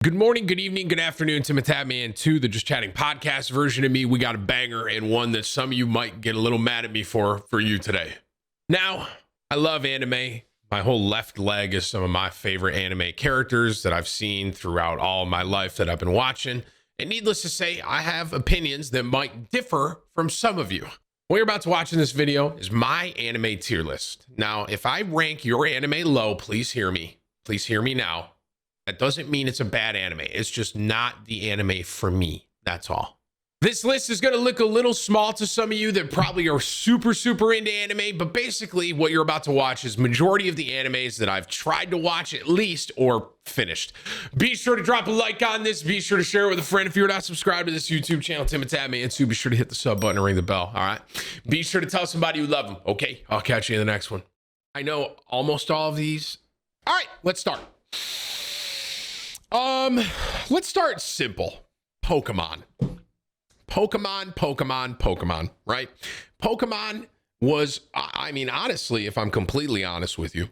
Good morning, good evening, good afternoon, TimTheTatman to the Just Chatting podcast version of me. We got a banger and one that some of you might get a little mad at me for you today. Now, I love anime. My whole left leg is some of my favorite anime characters that I've seen throughout all my life that I've been watching. And needless to say, I have opinions that might differ from some of you. What you're about to watch in this video is my anime tier list. Now, if I rank your anime low, please hear me. Please hear me now. That doesn't mean it's a bad anime. It's just not the anime for me. That's all. This list is going to look a little small to some of you that probably are super into anime, but basically what you're about to watch is majority of the animes that I've tried to watch at least or finished. Be sure to drop a like on this. Be sure to share it with a friend. If you're not subscribed to this YouTube channel, TimTheTatman, and be sure to hit the sub button and ring the bell. All right. Be sure to tell somebody you love them. Okay. I'll catch you in the next one. I know almost all of these. All right, let's start. Let's start simple. Pokemon, right? Pokemon was, I mean, honestly, if I'm completely honest with you,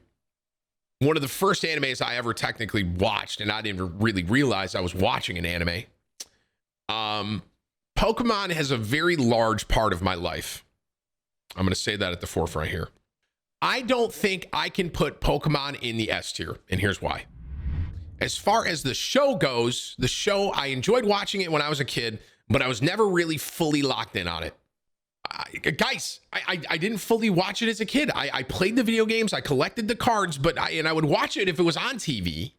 one of the first animes I ever technically watched, and I didn't really realize I was watching an anime. Pokemon has a very large part of my life. I'm going to say that at the forefront here. I don't think I can put Pokemon in the S tier, and here's why. As far as the show goes, the show, I enjoyed watching it when I was a kid, but I was never really fully locked in on it. Guys, I didn't fully watch it as a kid. I played the video games, I collected the cards, but I would watch it if it was on TV,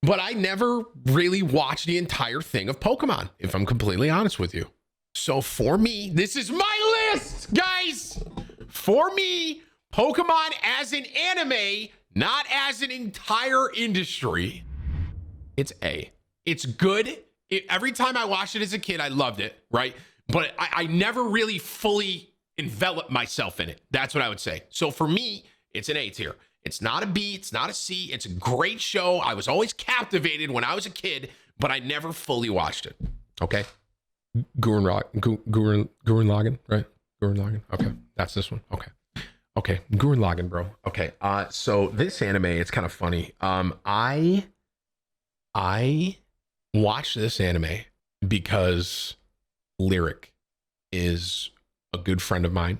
but I never really watched the entire thing of Pokemon, if I'm completely honest with you. So for me, this is my list, guys. For me, Pokemon as an anime, not as an entire industry. It's A. It's good. Every time I watched it as a kid, I loved it, right? But I never really fully enveloped myself in it. That's what I would say. So for me, it's an A tier. It's not a B. It's not a C. It's a great show. I was always captivated when I was a kid, but I never fully watched it. Okay? Gurren Lagann, right? Gurren Lagann. Okay. That's this one. Okay. Okay. Gurren Lagann, bro. Okay. So this anime, it's kind of funny. I watched this anime because Lyric is a good friend of mine,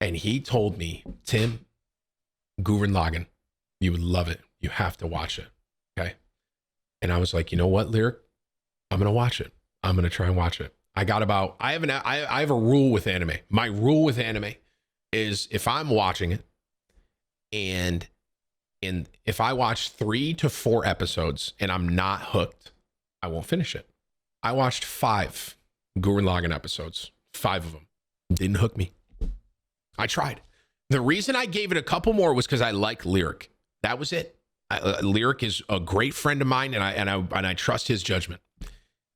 and he told me, Tim, Gurren Lagann, you would love it. You have to watch it. Okay. And I was like, you know what, Lyric? I'm going to watch it. I'm going to try and watch it. I have a rule with anime. My rule with anime is if I'm watching it and if I watch 3 to 4 episodes and I'm not hooked, I won't finish it. I watched 5 Gurren Lagann episodes, 5 of them. Didn't hook me. I tried. The reason I gave it a couple more was because I like Lyric. That was it. Lyric is a great friend of mine, and I trust his judgment.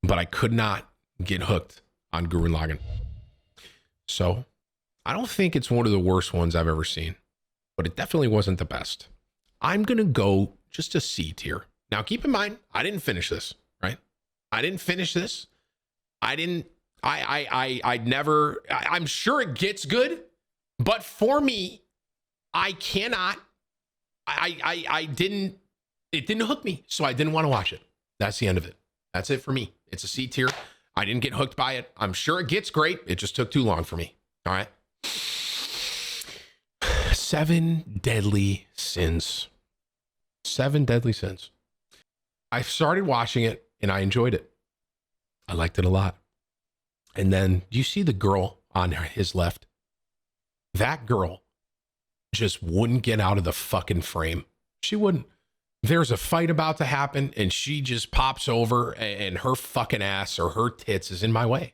But I could not get hooked on Gurren Lagann. So I don't think it's one of the worst ones I've ever seen, but it definitely wasn't the best. I'm going to go just a C tier. Now, keep in mind, I didn't finish this, right? I didn't finish this. I'm sure it gets good, but for me, it didn't hook me, so I didn't want to watch it. That's the end of it. That's it for me. It's a C tier. I didn't get hooked by it. I'm sure it gets great. It just took too long for me. All right. 7 Deadly Sins. 7 Deadly Sins. I started watching it and I enjoyed it. I liked it a lot. And then you see the girl on his left. That girl just wouldn't get out of the fucking frame. She wouldn't. There's a fight about to happen and she just pops over and her fucking ass or her tits is in my way.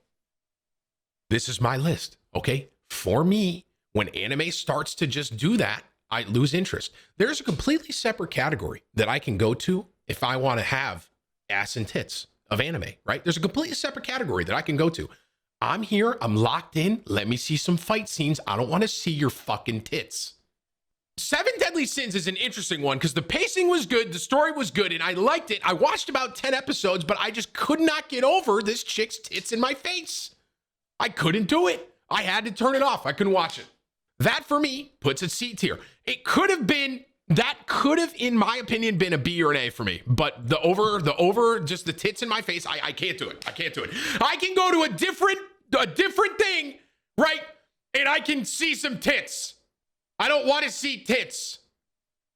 This is my list, okay? For me, when anime starts to just do that, I lose interest. There's a completely separate category that I can go to if I want to have ass and tits of anime, right? There's a completely separate category that I can go to. I'm here. I'm locked in. Let me see some fight scenes. I don't want to see your fucking tits. 7 Deadly Sins is an interesting one because the pacing was good. The story was good and I liked it. I watched about 10 episodes, but I just could not get over this chick's tits in my face. I couldn't do it. I had to turn it off. I couldn't watch it. That for me puts it C tier. It could have been That could have, in my opinion, been a B or an A for me. But the over, just the tits in my face, I can't do it. I can't do it. I can go to a different thing, right? And I can see some tits. I don't want to see tits.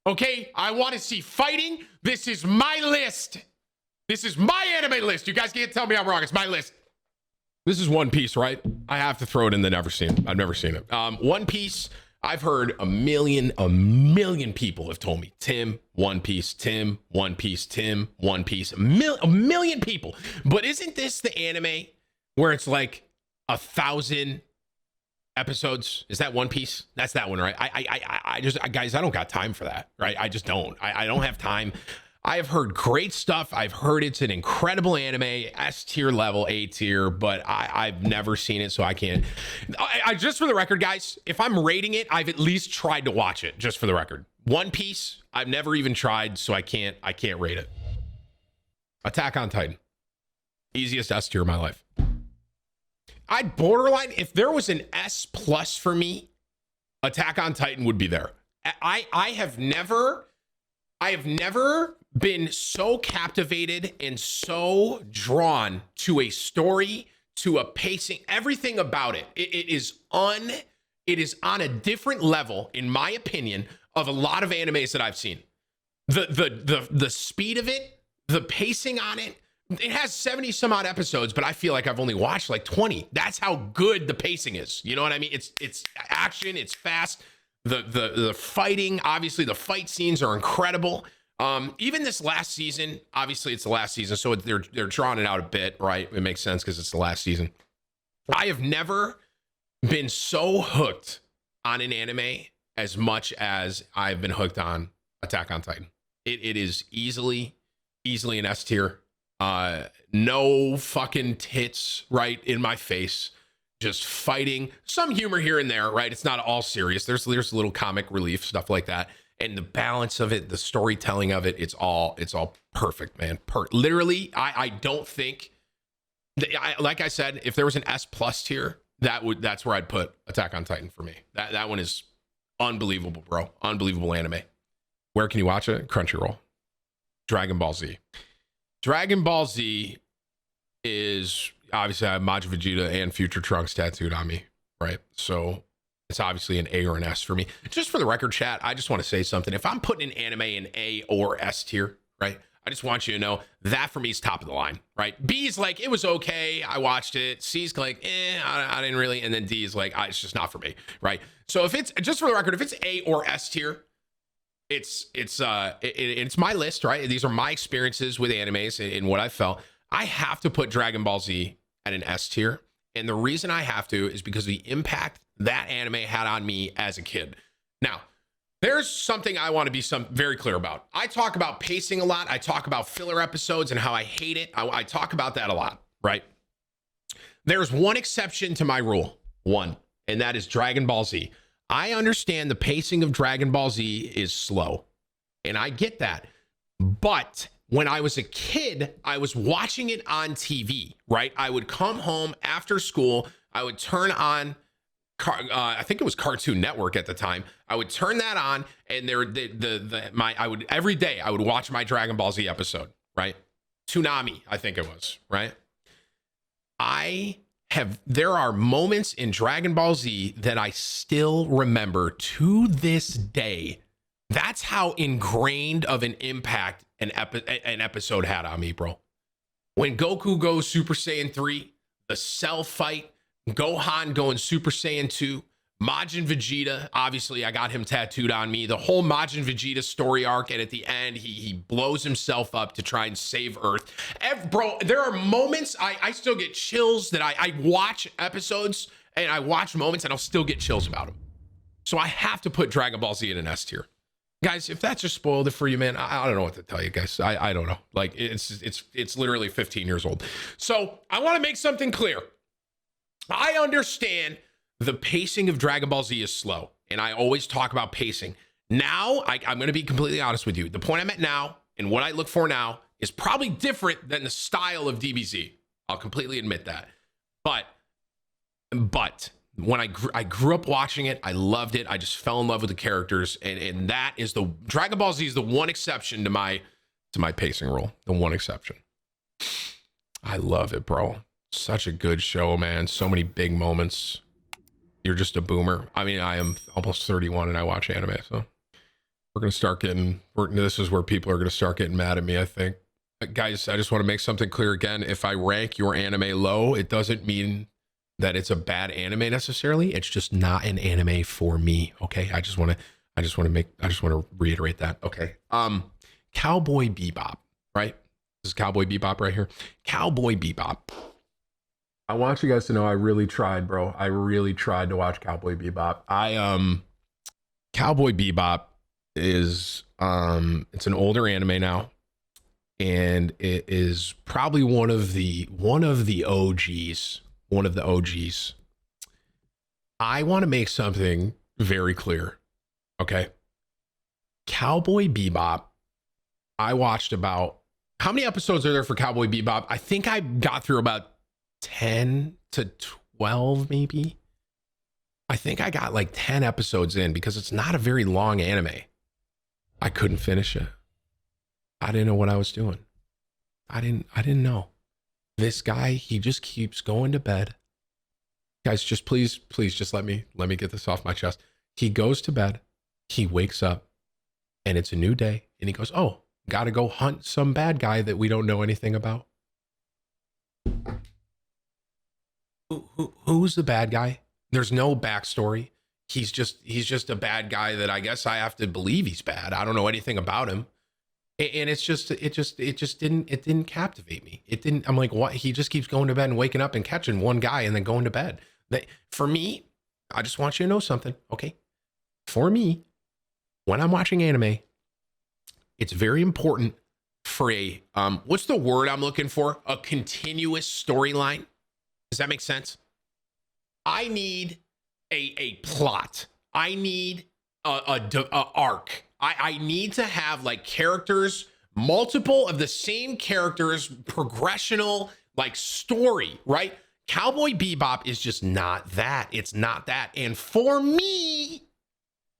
Okay? I want to see fighting. This is my list. This is my anime list. You guys can't tell me I'm wrong. It's my list. This is One Piece, right? I have to throw it in the never seen. I've never seen it. One Piece. I've heard a million people have told me, Tim, One Piece, Tim, One Piece, Tim, One Piece, a million people. But isn't this the anime where it's like 1,000 episodes? Is that One Piece? That's that one, right? I just, guys, I don't got time for that, right? I just don't. I don't have time. I have heard great stuff. I've heard it's an incredible anime, S tier level, A tier, but I've never seen it, so I can't. I just for the record, guys, if I'm rating it, I've at least tried to watch it, just for the record. One Piece, I've never even tried, so I can't rate it. Attack on Titan. Easiest S tier of my life. I'd borderline, if there was an S plus for me, Attack on Titan would be there. I have never been so captivated and so drawn to a story, to a pacing, everything about it. It is on a different level, in my opinion, of a lot of animes that I've seen. The speed of it, the pacing on it. It has 70 some odd episodes, but I feel like I've only watched like 20. That's how good the pacing is. You know what I mean? It's action, it's fast. The fighting, obviously the fight scenes are incredible. Even this last season, obviously it's the last season, so they're drawing it out a bit, right? It makes sense because it's the last season. I have never been so hooked on an anime as much as I've been hooked on Attack on Titan. It is easily an S tier. No fucking tits right in my face. Just fighting, some humor here and there, right? It's not all serious. There's a little comic relief, stuff like that. And the balance of it, the storytelling of it, it's all perfect, man. Literally, I don't think, like I said, if there was an S plus tier, that's where I'd put Attack on Titan for me. That one is unbelievable, bro. Unbelievable anime. Where can you watch it? Crunchyroll. Dragon Ball Z. Dragon Ball Z is, obviously I have Majin Vegeta and Future Trunks tattooed on me, right? So it's obviously an A or an S for me. Just for the record, chat, I just want to say something. If I'm putting an anime in A or S tier, right? I just want you to know that for me is top of the line, right? B is like, it was okay, I watched it. C's like, I didn't really. And then D is like, it's just not for me, right? So if it's, just for the record, if it's A or S tier, it's my list, right? These are my experiences with animes and what I felt. I have to put Dragon Ball Z at an S tier. And the reason I have to is because of the impact that anime had on me as a kid. Now, there's something I want to be very clear about. I talk about pacing a lot. I talk about filler episodes and how I hate it. I talk about that a lot, right? There's one exception to my rule, and that is Dragon Ball Z. I understand the pacing of Dragon Ball Z is slow, and I get that. But when I was a kid, I was watching it on TV, right? I would come home after school. I would turn on, I think it was Cartoon Network at the time. I would turn that on, and every day I would watch my Dragon Ball Z episode, right? Toonami, I think it was, right? There are moments in Dragon Ball Z that I still remember to this day. That's how ingrained of an impact an episode had on me, bro. When Goku goes Super Saiyan 3, the Cell fight, Gohan going Super Saiyan 2, Majin Vegeta, obviously I got him tattooed on me. The whole Majin Vegeta story arc, and at the end, he blows himself up to try and save Earth. Bro, there are moments, I still get chills that I watch episodes, and I watch moments, and I'll still get chills about them. So I have to put Dragon Ball Z in an S tier. Guys, if that just spoiled it for you, man, I don't know what to tell you guys. I don't know. Like, it's literally 15 years old. So I want to make something clear. I understand the pacing of Dragon Ball Z is slow, and I always talk about pacing. Now, I'm going to be completely honest with you. The point I'm at now and what I look for now is probably different than the style of DBZ. I'll completely admit that. But When I grew up watching it, I loved it. I just fell in love with the characters, and that is the Dragon Ball Z is the one exception to my pacing rule. The one exception. I love it, bro. Such a good show, man. So many big moments. You're just a boomer. I mean, I am almost 31 and I watch anime, so we're gonna start getting. This is where people are gonna start getting mad at me, I think. Guys, I just want to make something clear again. If I rank your anime low, it doesn't mean that it's a bad anime necessarily. It's just not an anime for me. Okay. I just want to reiterate that. Okay. Cowboy Bebop, right? This is Cowboy Bebop right here. Cowboy Bebop. I want you guys to know I really tried, bro. I really tried to watch Cowboy Bebop. Cowboy Bebop is it's an older anime now. And it is probably one of the OGs. One of the OGs. I want to make something very clear. Okay. Cowboy Bebop. I watched about, how many episodes are there for Cowboy Bebop? I think I got through about 10 to 12, maybe. I think I got like 10 episodes in because it's not a very long anime. I couldn't finish it. I didn't know what I was doing. I didn't know. This guy, he just keeps going to bed. Guys, just please just let me get this off my chest. He goes to bed, he wakes up, and it's a new day, and he goes, oh, gotta go hunt some bad guy that we don't know anything about. Who's the bad guy? There's no backstory. He's just a bad guy that I guess I have to believe he's bad. I don't know anything about him. And it didn't captivate me. It didn't. I'm like, what? He just keeps going to bed and waking up and catching one guy and then going to bed. For me, I just want you to know something, okay? For me, when I'm watching anime, it's very important for a what's the word I'm looking for? A continuous storyline. Does that make sense? I need a plot. I need a arc. I need to have like characters, multiple of the same characters, progressional like story, right? Cowboy Bebop is just not that. It's not that. And for me,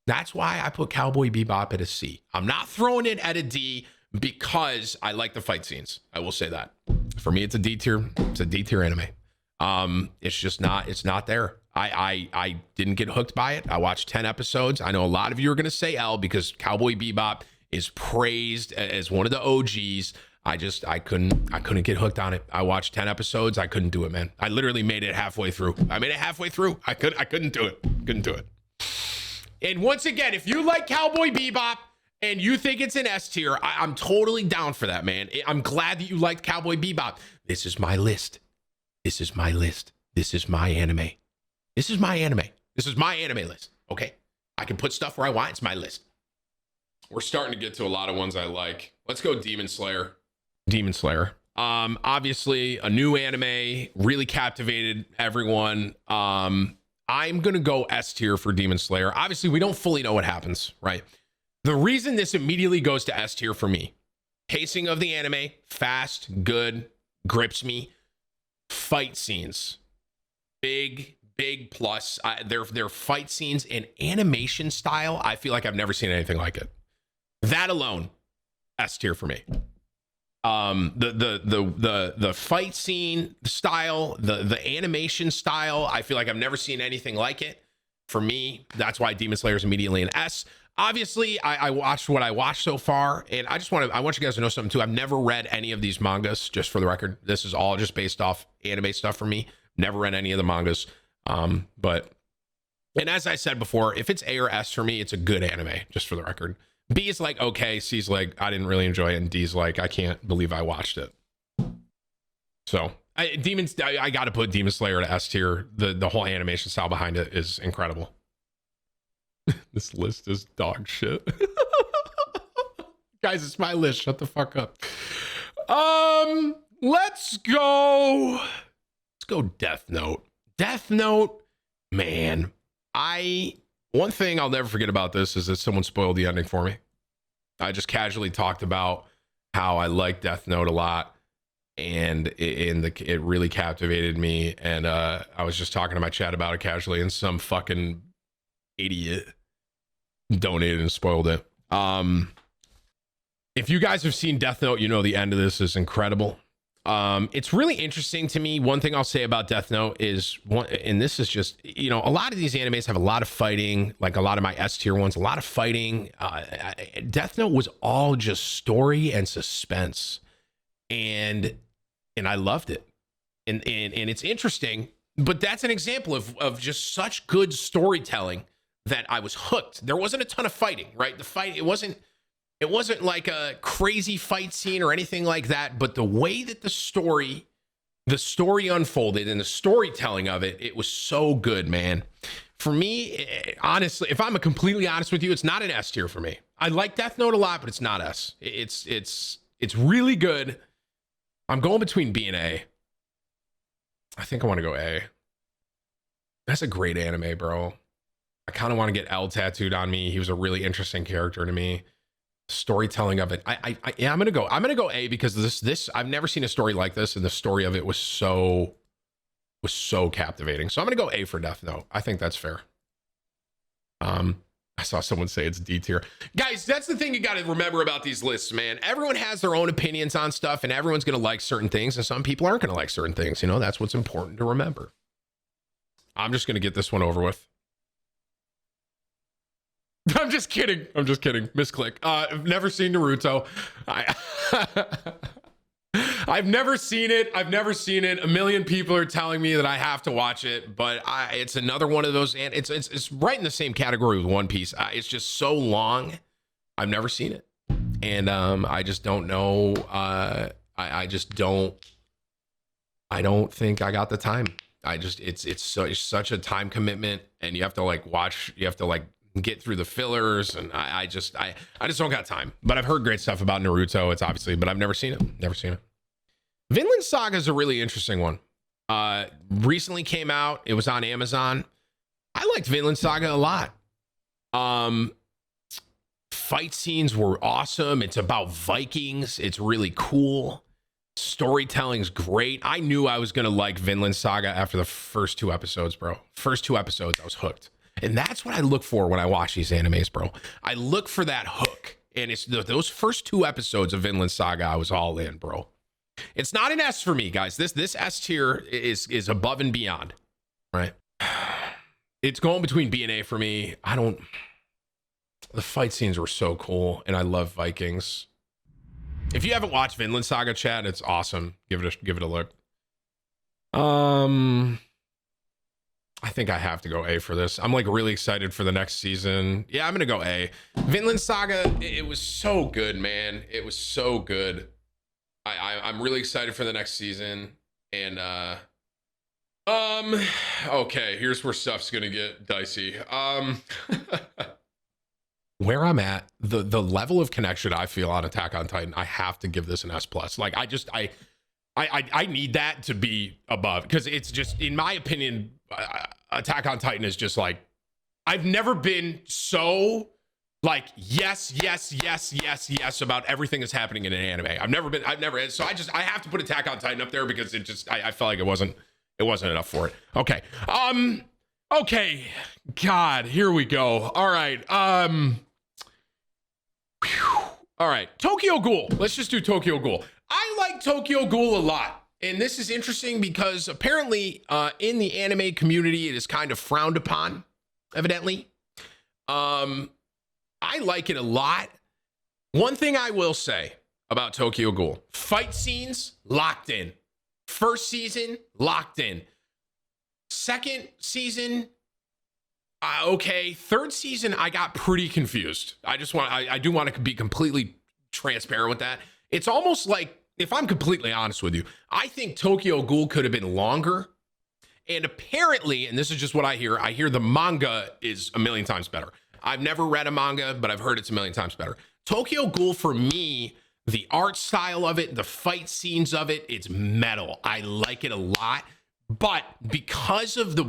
that's why I put Cowboy Bebop at a C. I'm not throwing it at a D because I like the fight scenes. I will say that. For me, it's a D tier. It's a D tier anime. It's just not, it's not there. I didn't get hooked by it. I watched 10 episodes. I know a lot of you are going to say L because Cowboy Bebop is praised as one of the OGs. I couldn't get hooked on it. I watched 10 episodes. I couldn't do it, man. I literally made it halfway through. I couldn't do it. Couldn't do it. And once again, if you like Cowboy Bebop and you think it's an S tier, I'm totally down for that, man. I'm glad that you liked Cowboy Bebop. This is my list. This is my list. This is my anime. This is my anime. This is my anime list. Okay. I can put stuff where I want. It's my list. We're starting to get to a lot of ones I like. Let's go Demon Slayer. Demon Slayer. Obviously a new anime, really captivated everyone. I'm going to go S tier for Demon Slayer. Obviously we don't fully know what happens, right? The reason this immediately goes to S tier for me, pacing of the anime, fast, good, grips me. Fight scenes, big plus. Their fight scenes and animation style, I feel like I've never seen anything like it. That alone, S tier for me. The fight scene style, the animation style, I feel like I've never seen anything like it. For me, that's why Demon Slayer is immediately an S. Obviously, I watched what I watched so far, and I want you guys to know something too. I've never read any of these mangas, just for the record. This is all just based off anime stuff for me. Never read any of the mangas. And as I said before, if it's A or S for me, it's a good anime, just for the record. B is like, okay. C's like, I didn't really enjoy it. And D's like, I can't believe I watched it. So I got to put Demon Slayer to S tier. The whole animation style behind it is incredible. This list is dog shit. Guys, it's my list. Shut the fuck up. Let's go Death Note. Death Note, man. One thing I'll never forget about this is that someone spoiled the ending for me. I just casually talked about how I like Death Note a lot. and it really captivated me. And I was just talking to my chat about it casually, and some fucking idiot donated and spoiled it. If you guys have seen Death Note, you know the end of this is incredible. It's really interesting to me. One thing I'll say about Death Note is and this is just, you know, a lot of these animes have a lot of fighting, like a lot of my S tier ones, a lot of fighting. Death Note was all just story and suspense, and I loved it. And it's interesting, but that's an example of just such good storytelling that I was hooked. There wasn't a ton of fighting, right? It wasn't like a crazy fight scene or anything like that, but the way that the story unfolded and the storytelling of it, it was so good, man. For me, honestly, if I'm completely honest with you, it's not an S tier for me. I like Death Note a lot, but it's not S. It's really good. I'm going between B and A. I think I want to go A. That's a great anime, bro. I kind of want to get L tattooed on me. He was a really interesting character to me. Storytelling of it, I'm gonna go A, because this I've never seen a story like this, and the story of it was so captivating. So I'm gonna go A for Death Note. I think that's fair. I saw someone say it's D tier. Guys, that's the thing you got to remember about these lists, man. Everyone has their own opinions on stuff, and everyone's gonna like certain things, and some people aren't gonna like certain things. You know, that's what's important to remember. I'm just gonna get this one over with. I'm just kidding. Misclick. I've never seen Naruto. I've never seen it. A million people are telling me that I have to watch it, but it's another one of those, and it's right in the same category with One Piece. It's just so long. I've never seen it, and I just don't know. I don't think I got the time. It's such a time commitment, and you have to get through the fillers, and I just don't got time. But I've heard great stuff about Naruto. It's obviously, but I've never seen it. Vinland Saga is a really interesting one. Recently came out. It was on Amazon. I liked Vinland Saga a lot. Fight scenes were awesome. It's about Vikings. It's really cool. Storytelling's great. I knew I was gonna like Vinland Saga after the first 2 episodes, bro. First 2 episodes, I was hooked. And that's what I look for when I watch these animes, bro. I look for that hook. And it's those first 2 episodes of Vinland Saga, I was all in, bro. It's not an S for me, guys. This S tier is above and beyond, right? It's going between B and A for me. The fight scenes were so cool, and I love Vikings. If you haven't watched Vinland Saga, chat, it's awesome. Give it a look. I think I have to go A for this. I'm like really excited for the next season. Yeah, I'm gonna go A. Vinland Saga, it was so good, man. It was so good. I'm really excited for the next season. And okay, here's where stuff's gonna get dicey. Where I'm at, the level of connection I feel on Attack on Titan, I have to give this an S+. Like I need that to be above, because it's just, in my opinion, Attack on Titan is just like, I've never been so like yes about everything that's happening in an anime. So I have to put Attack on Titan up there, because it just, I felt like it wasn't enough for it. Okay. Okay. God, here we go. All right. All right. Tokyo Ghoul. Let's just do Tokyo Ghoul. I like Tokyo Ghoul a lot. And this is interesting because apparently in the anime community, it is kind of frowned upon, evidently. I like it a lot. One thing I will say about Tokyo Ghoul: fight scenes, locked in. First season, locked in. Second season, okay. Third season, I got pretty confused. I do want to be completely transparent with that. It's almost like, if I'm completely honest with you, I think Tokyo Ghoul could have been longer. And apparently, and this is just what I hear the manga is a million times better. I've never read a manga, but I've heard it's a million times better. Tokyo Ghoul, for me, the art style of it, the fight scenes of it, it's metal. I like it a lot. But because of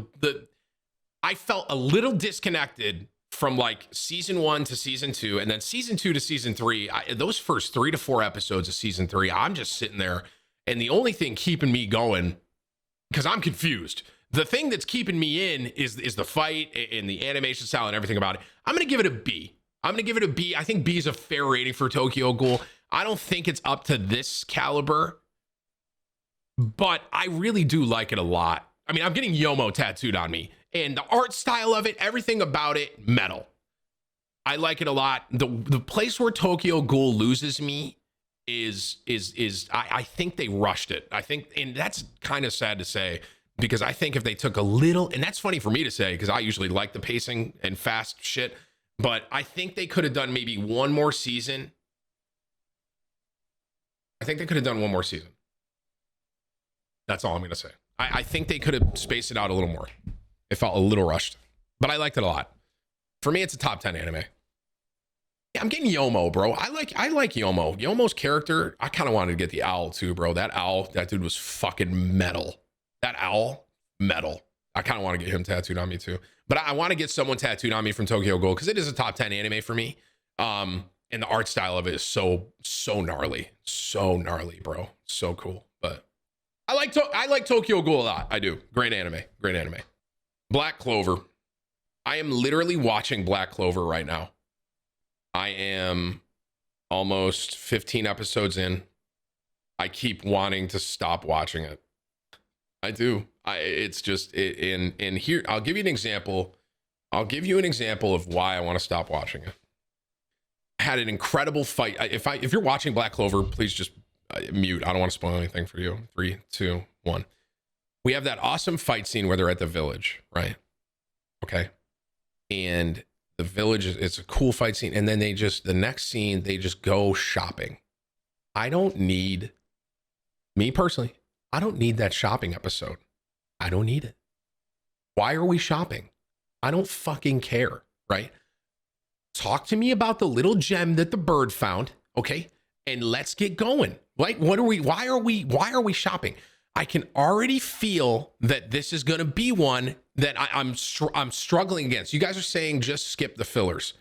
I felt a little disconnected from like season 1 to season 2, and then season 2 to season 3. Those first 3 to 4 episodes of season 3, I'm just sitting there And the only thing keeping me going, because I'm confused, the thing that's keeping me in is the fight and the animation style and everything about it. I'm going to give it a B. I'm going to give it a B. I think B is a fair rating for Tokyo Ghoul. I don't think it's up to this caliber, but I really do like it a lot. I mean, I'm getting Yomo tattooed on me, and the art style of it, everything about it, metal. I like it a lot. The place where Tokyo Ghoul loses me is I think they rushed it. I think, and that's kind of sad to say, because I think if they took a little, and that's funny for me to say because I usually like the pacing and fast shit, but I think they could have done maybe one more season. I think they could have done one more season. That's all I'm going to say. I think they could have spaced it out a little more. It felt a little rushed, but I liked it a lot. For me, it's a top 10 anime. Yeah, I'm getting Yomo, bro. I like Yomo. Yomo's character, I kind of wanted to get the owl too, bro. That owl, that dude was fucking metal. That owl, metal. I kind of want to get him tattooed on me too. But I want to get someone tattooed on me from Tokyo Ghoul because it is a top 10 anime for me. And the art style of it is so gnarly. So gnarly, bro. So cool. But I like Tokyo Ghoul a lot. I do. Great anime. Great anime. Black Clover. I am literally watching Black Clover right now. I am almost 15 episodes in. I keep wanting to stop watching it. I do. It's just, and here, I'll give you an example. I'll give you an example of why I want to stop watching it. Had an incredible fight. If you're watching Black Clover, please just mute. I don't want to spoil anything for you. 3, 2, 1. We have that awesome fight scene where they're at the village, right? Okay. And the village, it's a cool fight scene. And then the next scene, they just go shopping. I don't need, me personally, I don't need that shopping episode. I don't need it. Why are we shopping? I don't fucking care, right? Talk to me about the little gem that the bird found, okay? And let's get going. Like, why are we shopping? I can already feel that this is going to be one that I'm struggling against. You guys are saying just skip the fillers.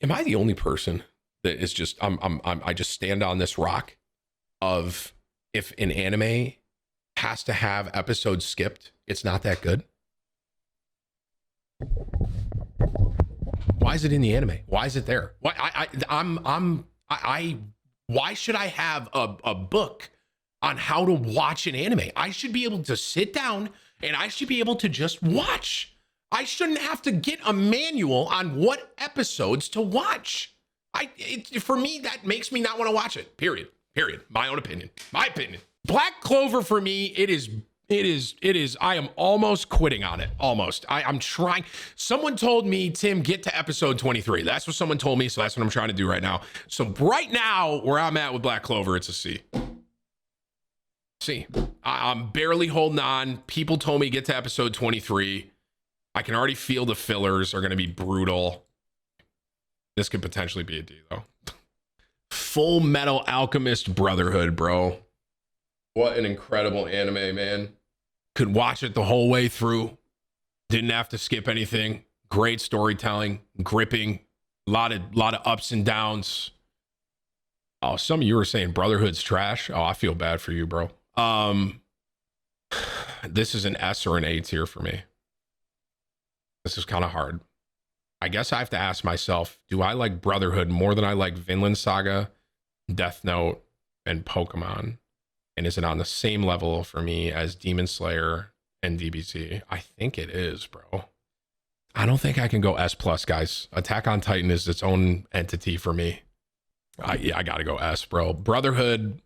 Am I the only person that is just I just stand on this rock of if an anime has to have episodes skipped, it's not that good? Why is it in the anime? Why is it there? Why why should I have a book on how to watch an anime? I should be able to sit down and I should be able to just watch. I shouldn't have to get a manual on what episodes to watch. For me, that makes me not want to watch it. Period. My own opinion. My opinion. Black Clover for me, it is. I am almost quitting on it. Almost. I'm trying. Someone told me, Tim, get to episode 23. That's what someone told me. So that's what I'm trying to do right now. So right now, where I'm at with Black Clover, it's a C. C. I'm barely holding on. People told me get to episode 23. I can already feel the fillers are going to be brutal. This could potentially be a D, though. Full Metal Alchemist Brotherhood, bro. What an incredible anime, man. Could watch it the whole way through. Didn't have to skip anything. Great storytelling, gripping, a lot of ups and downs. Oh, some of you were saying Brotherhood's trash. Oh, I feel bad for you, bro. This is an S or an A tier for me. This is kind of hard. I guess I have to ask myself, do I like Brotherhood more than I like Vinland Saga, Death Note, and Pokemon? And is it on the same level for me as Demon Slayer and DBZ? I think it is, bro. I don't think I can go S+, guys. Attack on Titan is its own entity for me. I gotta go S, bro. Brotherhood.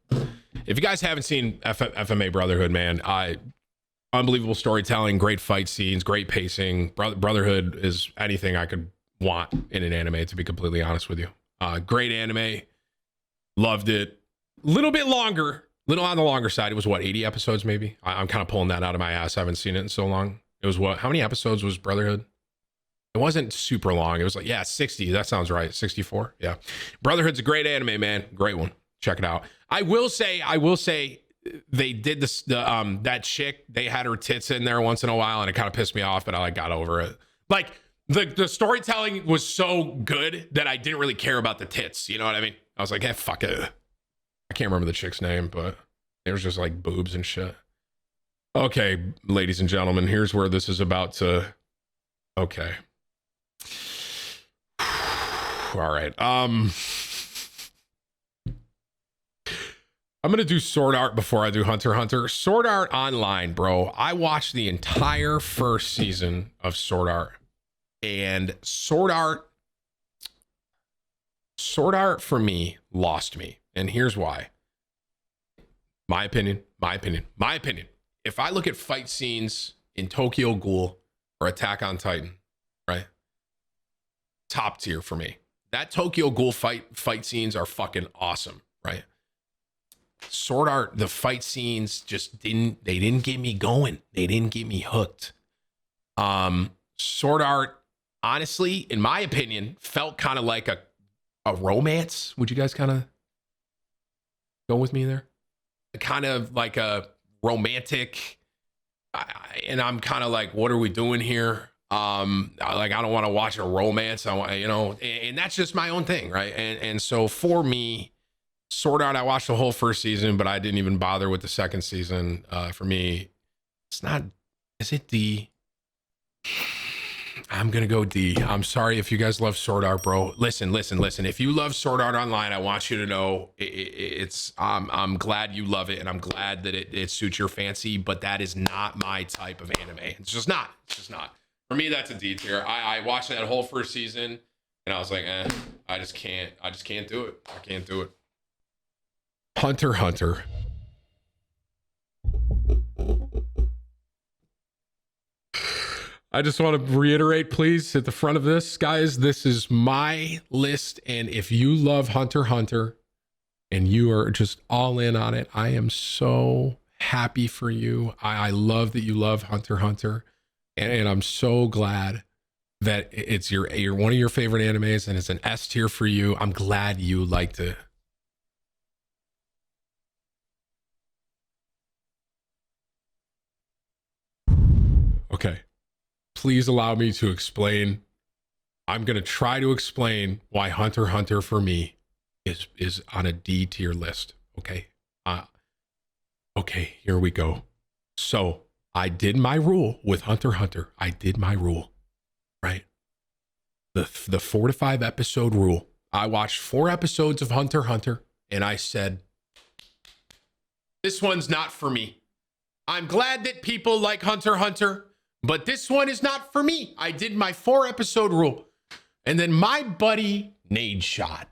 If you guys haven't seen FMA Brotherhood, man, unbelievable storytelling, great fight scenes, great pacing. Brotherhood is anything I could want in an anime, to be completely honest with you. Great anime. Loved it. Little bit longer. Little on the longer side. It was what, 80 episodes maybe? I'm kind of pulling that out of my ass. I haven't seen it in so long. It was what? How many episodes was Brotherhood? It wasn't super long. It was like, yeah, 60. That sounds right. 64. Yeah. Brotherhood's a great anime, man. Great one. Check it out. I will say they did this, that chick, they had her tits in there once in a while and it kind of pissed me off, but I got over it. Like the storytelling was so good that I didn't really care about the tits. You know what I mean? I was like, fuck it. I can't remember the chick's name, but it was just like boobs and shit. Okay, ladies and gentlemen, here's where this is about to. Okay. All right. I'm gonna do Sword Art before I do Hunter x Hunter. Sword Art Online, bro. I watched the entire first season of Sword Art, and Sword Art for me lost me, and here's why. My opinion. If I look at fight scenes in Tokyo Ghoul or Attack on Titan, right? Top tier for me. That Tokyo Ghoul fight scenes are fucking awesome, right? Sword Art, the fight scenes just didn't get me going. They didn't get me hooked. Sword Art, honestly, in my opinion, felt kind of like a romance. Would you guys kind of go with me there? Kind of like a romantic, and I'm kind of like, what are we doing here? Like, I don't want to watch a romance. I want, and that's just my own thing, right? And so for me, Sword Art, I watched the whole first season, but I didn't even bother with the second season. For me, it's not. Is it D? I'm gonna go D. I'm sorry if you guys love Sword Art, bro. Listen. If you love Sword Art Online, I want you to know it's. I'm glad you love it, and I'm glad that it suits your fancy. But that is not my type of anime. It's just not. For me, that's a D tier. I watched that whole first season, and I was like, I just can't do it. I can't do it. Hunter x Hunter. I just want to reiterate, please, at the front of this, guys, this is my list. And if you love Hunter x Hunter and you are just all in on it, I am so happy for you. I love that you love Hunter x Hunter. And I'm so glad that it's your one of your favorite animes and it's an S tier for you. I'm glad you liked it. Okay. Please allow me to explain. I'm going to try to explain why Hunter x Hunter for me is on a D tier list. Okay. Okay, here we go. So I did my rule with Hunter x Hunter. I did my rule, right? The 4 to 5 episode rule. I watched 4 episodes of Hunter x Hunter and I said, this one's not for me. I'm glad that people like Hunter x Hunter, but this one is not for me. I did my 4 episode rule. And then my buddy Nadeshot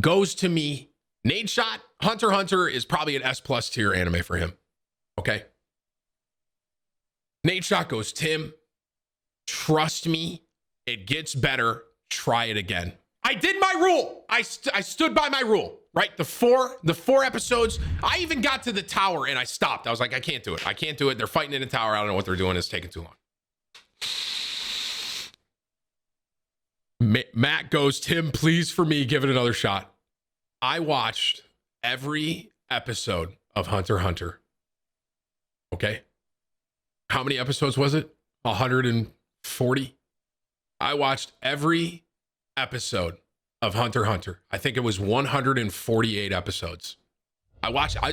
goes to me. Nadeshot, Hunter x Hunter is probably an S+ tier anime for him. Okay. Nadeshot goes, Tim, trust me, it gets better. Try it again. I did my rule. I stood by my rule, right? The four episodes. I even got to the tower and I stopped. I was like, I can't do it. They're fighting in a tower. I don't know what they're doing. It's taking too long. Matt goes, Tim, please, for me, give it another shot. I watched every episode of Hunter x Hunter. Okay. How many episodes was it? 140. I watched every episode of Hunter x Hunter. I think it was 148 episodes.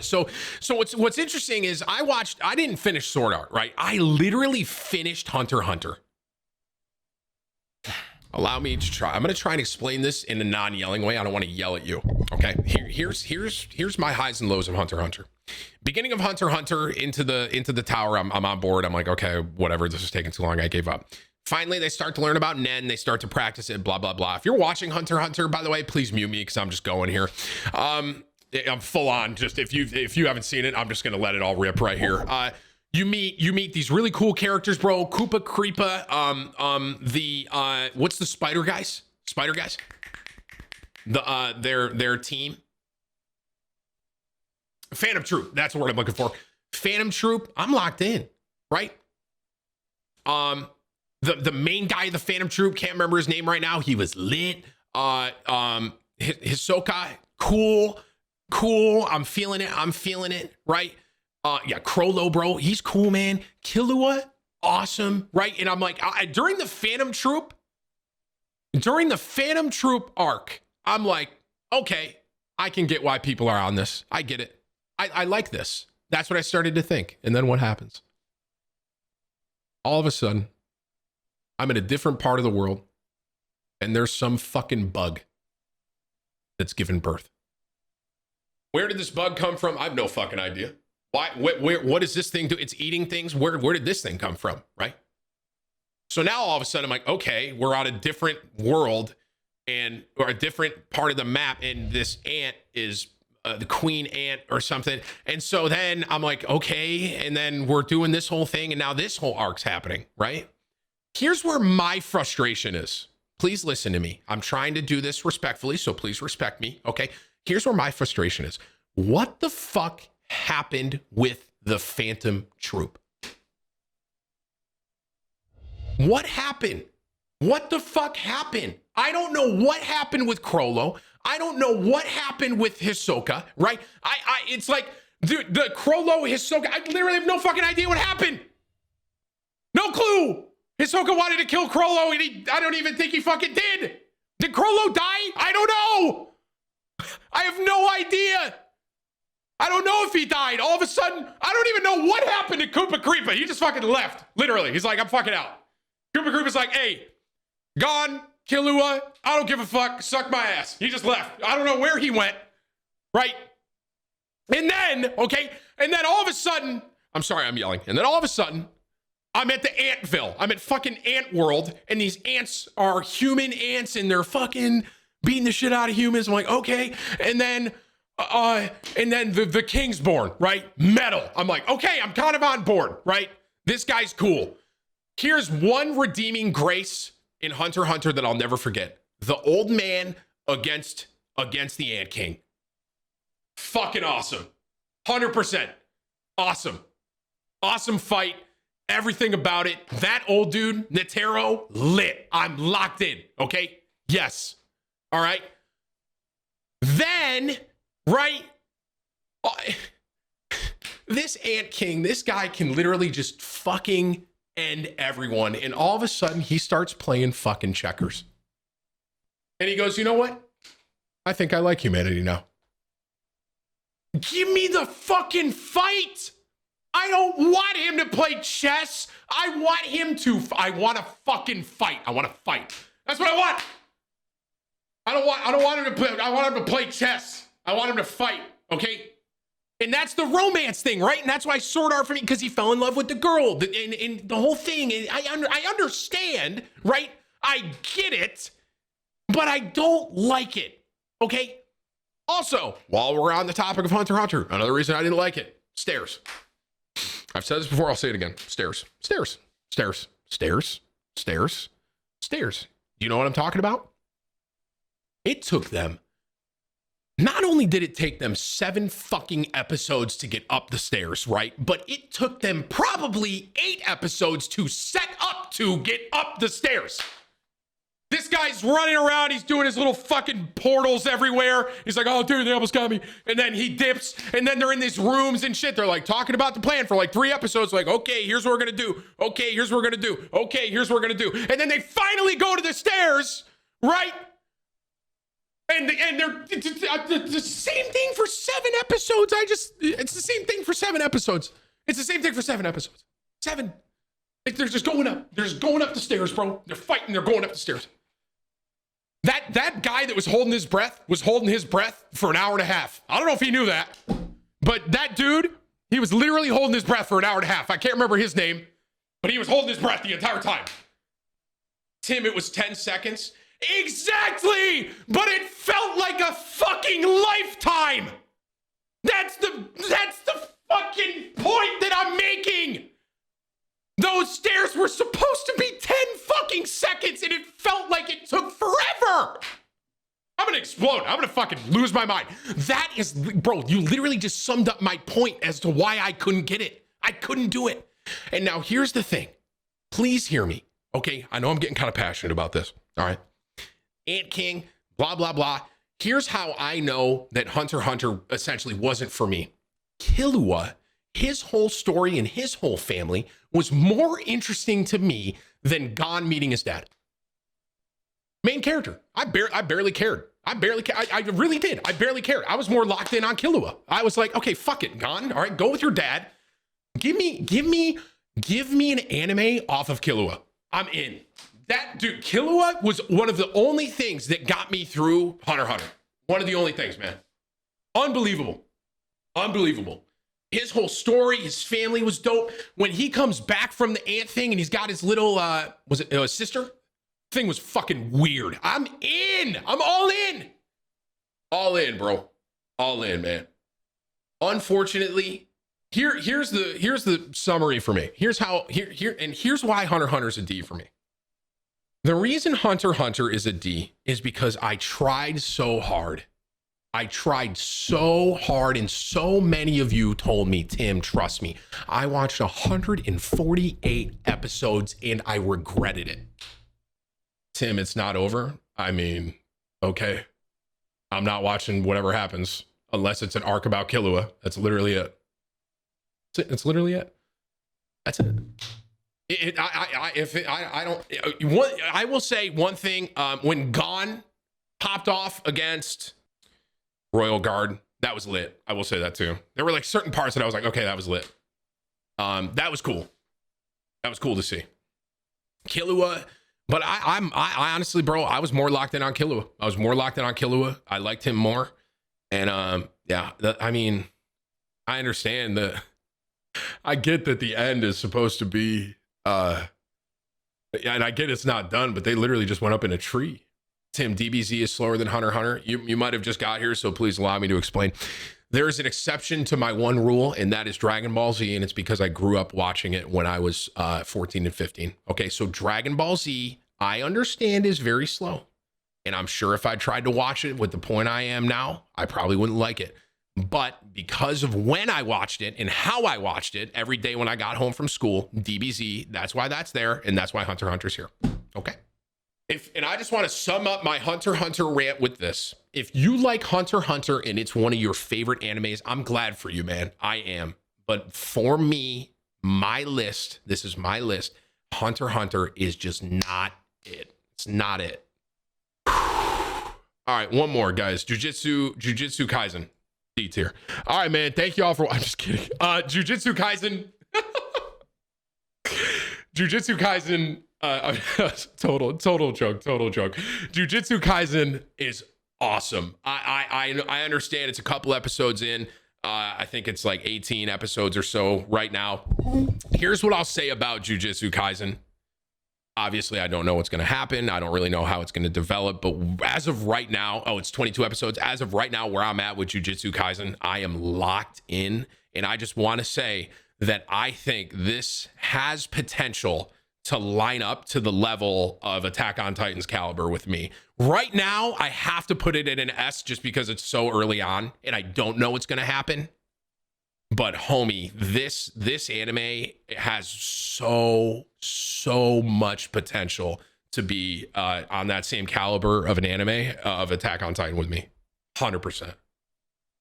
So what's interesting is I didn't finish Sword Art, right? I literally finished Hunter x Hunter. Allow me to try. I'm going to try and explain this in a non-yelling way. I don't want to yell at you. Okay. Here's my highs and lows of Hunter x Hunter. Beginning of Hunter x Hunter into the tower. I'm on board. I'm like, okay, whatever. This is taking too long. I gave up. Finally, they start to learn about Nen. They start to practice it, blah, blah, blah. If you're watching Hunter x Hunter, by the way, please mute me because I'm just going here. I'm full on. Just if you haven't seen it, I'm just going to let it all rip right here. You meet these really cool characters, bro. Koopa Creepa, what's the spider guys? Their team. Phantom Troop. That's the word I'm looking for. Phantom Troop. I'm locked in, right? The main guy of the Phantom Troop, can't remember his name right now. He was lit. Hisoka, cool. I'm feeling it, right? Yeah, Crollo, bro, he's cool, man. Killua, awesome, right? And I'm like, during the Phantom Troop arc, I'm like, okay, I can get why people are on this. I get it. I like this. That's what I started to think. And then what happens? All of a sudden, I'm in a different part of the world, and there's some fucking bug that's given birth. Where did this bug come from? I have no fucking idea. Why? What does this thing do? It's eating things. Where did this thing come from? Right? So now all of a sudden I'm like, okay, we're on a different world or a different part of the map, and this ant is the queen ant or something. And so then I'm like, okay, and then we're doing this whole thing, and now this whole arc's happening, right? Here's where my frustration is. Please listen to me. I'm trying to do this respectfully, so please respect me, okay? Here's where my frustration is. What the fuck happened with the Phantom Troop? What happened? What the fuck happened? I don't know what happened with Crollo. I don't know what happened with Hisoka, right? It's like, dude, the Crollo, Hisoka, I literally have no fucking idea what happened. No clue. Hisoka wanted to kill Crollo, and I don't even think he fucking did. Did Crollo die? I don't know. I have no idea. I don't know if he died. All of a sudden, I don't even know what happened to Koopa Creepa. He just fucking left. Literally. He's like, I'm fucking out. Koopa Creepa's like, hey, gone, Killua, I don't give a fuck, suck my ass. He just left. I don't know where he went, right? And then, okay, and then all of a sudden, I'm sorry, I'm yelling. And then all of a sudden, I'm at the Antville. I'm at fucking Ant World, and these ants are human ants, and they're fucking beating the shit out of humans. I'm like, okay. And then the King's born, right? Metal. I'm like, okay, I'm kind of on board, right? This guy's cool. Here's one redeeming grace in Hunter x Hunter that I'll never forget. The old man against the Ant King. Fucking awesome. 100%. Awesome. Awesome fight. Everything about it. That old dude, Netero, lit. I'm locked in. Okay? Yes. All right. Then, right? This Ant King, this guy can literally just fucking end everyone. And all of a sudden, he starts playing fucking checkers. And he goes, you know what? I think I like humanity now. Give me the fucking fight. I don't want him to play chess. I want to fucking fight. I want to fight. That's what I want. I don't want him to play. I want him to play chess. I want him to fight. Okay. And that's the romance thing, right? And that's why Sword Art for me, because he fell in love with the girl and the whole thing. And I understand, right? I get it, but I don't like it. Okay. Also, while we're on the topic of Hunter x Hunter, another reason I didn't like it, stairs. I've said this before, I'll say it again. Stairs. Do you know what I'm talking about? It took them, not only did it take them 7 fucking episodes to get up the stairs, right? But it took them probably 8 episodes to set up to get up the stairs. This guy's running around. He's doing his little fucking portals everywhere. He's like, oh, dude, they almost got me. And then he dips. And then they're in these rooms and shit. They're like talking about the plan for like 3 episodes. Like, okay, here's what we're going to do. Okay, here's what we're going to do. Okay, here's what we're going to do. And then they finally go to the stairs, right? And they're the same thing for 7 episodes. It's the same thing for 7 episodes. It's the same thing for 7 episodes. 7. Like, they're just going up. They're just going up the stairs, bro. They're fighting. They're going up the stairs. That guy that was holding his breath for an hour and a half. I don't know if he knew that, but that dude, he was literally holding his breath for an hour and a half. I can't remember his name, but he was holding his breath the entire time. Tim, it was 10 seconds. Exactly, but it felt like a fucking lifetime. That's the fucking point that I'm making. Those stairs were supposed to be 10 fucking seconds, and it felt like it took forever. I'm gonna explode. I'm gonna fucking lose my mind. That is, bro, you literally just summed up my point as to why I couldn't get it. I couldn't do it. And now here's the thing. Please hear me, okay? I know I'm getting kind of passionate about this, all right? Ant King, blah, blah, blah. Here's how I know that Hunter x Hunter essentially wasn't for me. Killua, his whole story and his whole family was more interesting to me than Gon meeting his dad. Main character. I barely cared. I barely, I really did. I barely cared. I was more locked in on Killua. I was like, okay, fuck it, Gon. All right, go with your dad. Give me an anime off of Killua. I'm in. That dude, Killua was one of the only things that got me through Hunter x Hunter. One of the only things, man. Unbelievable. Unbelievable. His whole story, his family was dope. When he comes back from the ant thing and he's got his little, was it his sister? Thing was fucking weird. I'm in. I'm all in. All in, bro. All in, man. Unfortunately, here's the summary for me. Here's why Hunter x Hunter is a D for me. The reason Hunter x Hunter is a D is because I tried so hard. I tried so hard, and so many of you told me, Tim, trust me. I watched 148 episodes and I regretted it. Tim, it's not over. I mean, okay. I'm not watching whatever happens unless it's an arc about Killua. That's literally it. It's literally it. That's it. I will say one thing. When Gon popped off against Royal Guard, that was lit. I will say that too. There were like certain parts that I was like, okay, that was lit. That was cool. That was cool to see. Killua, but I honestly, bro, I was more locked in on Killua. I liked him more. And yeah, I mean, I understand that. I get that the end is supposed to be, and I get it's not done, but they literally just went up in a tree. Tim, DBZ is slower than Hunter x Hunter. You might have just got here, so please allow me to explain. There is an exception to my one rule, and that is Dragon Ball Z, and it's because I grew up watching it when I was 14 and 15. Okay, so Dragon Ball Z, I understand, is very slow. And I'm sure if I tried to watch it with the point I am now, I probably wouldn't like it. But because of when I watched it and how I watched it every day when I got home from school, DBZ, that's why that's there, and that's why Hunter x Hunter's here. Okay. And I just want to sum up my Hunter x Hunter rant with this. If you like Hunter x Hunter and it's one of your favorite animes, I'm glad for you, man. I am. But for me, my list, this is my list, Hunter x Hunter is just not it. It's not it. All right, one more, guys. Jujutsu Kaisen. D tier. All right, man. Thank you all for. I'm just kidding. Jujutsu Kaisen. Jujutsu Kaisen. Total joke. Jujutsu Kaisen is awesome. I understand it's a couple episodes in. I think it's like 18 episodes or so right now. Here's what I'll say about Jujutsu Kaisen. Obviously, I don't know what's going to happen. I don't really know how it's going to develop. But as of right now, it's 22 episodes. As of right now, where I'm at with Jujutsu Kaisen, I am locked in. And I just want to say that I think this has potential to line up to the level of Attack on Titan's caliber with me. Right now, I have to put it in an S just because it's so early on and I don't know what's going to happen. But homie, this anime has so much potential to be on that same caliber of an anime of Attack on Titan with me. 100%.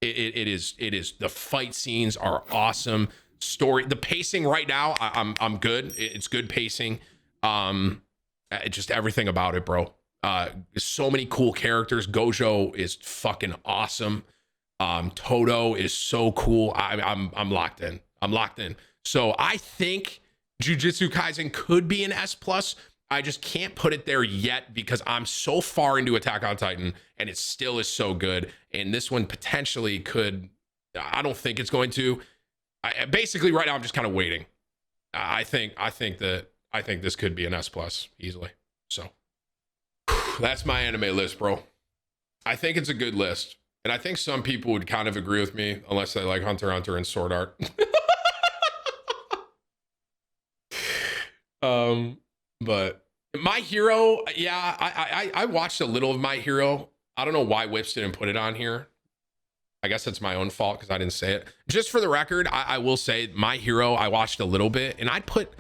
It is. The fight scenes are awesome. Story, the pacing right now, I'm good. It's good pacing. Just everything about it, bro. So many cool characters. Gojo is fucking awesome. Toto is so cool. I'm locked in. So I think Jujutsu Kaisen could be an S+. I just can't put it there yet because I'm so far into Attack on Titan and it still is so good. And this one potentially could. I don't think it's going to. Basically, right now I'm just kind of waiting. I think this could be an S+ easily. So that's my anime list, bro. I think it's a good list. And I think some people would kind of agree with me, unless they like Hunter x Hunter and Sword Art. But My Hero, yeah, I watched a little of My Hero. I don't know why Whips didn't put it on here. I guess it's my own fault because I didn't say it. Just for the record, I will say My Hero, I watched a little bit, and I'd put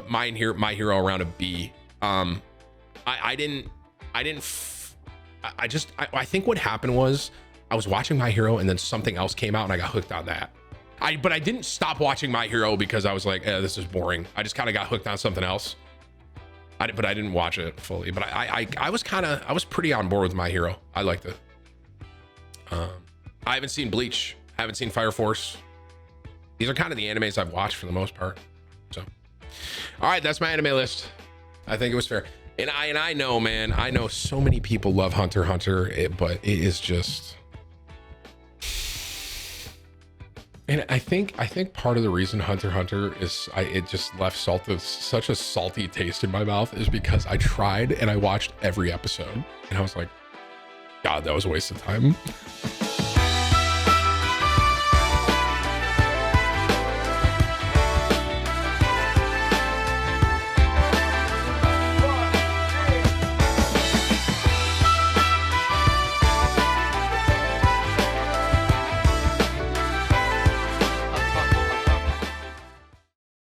My Hero around a B. I think what happened was I was watching My Hero and then something else came out and I got hooked on that. But I didn't stop watching My Hero because I was like, this is boring. I just kind of got hooked on something else. But I didn't watch it fully. But I was pretty on board with My Hero. I liked it. I haven't seen Bleach. I haven't seen Fire Force. These are kind of the animes I've watched for the most part. So, all right, that's my anime list. I think it was fair. And I know, man, I know so many people love Hunter x Hunter, but it is just. And I think part of the reason Hunter x Hunter is it just left such a salty taste in my mouth is because I tried and I watched every episode and I was like, God, that was a waste of time.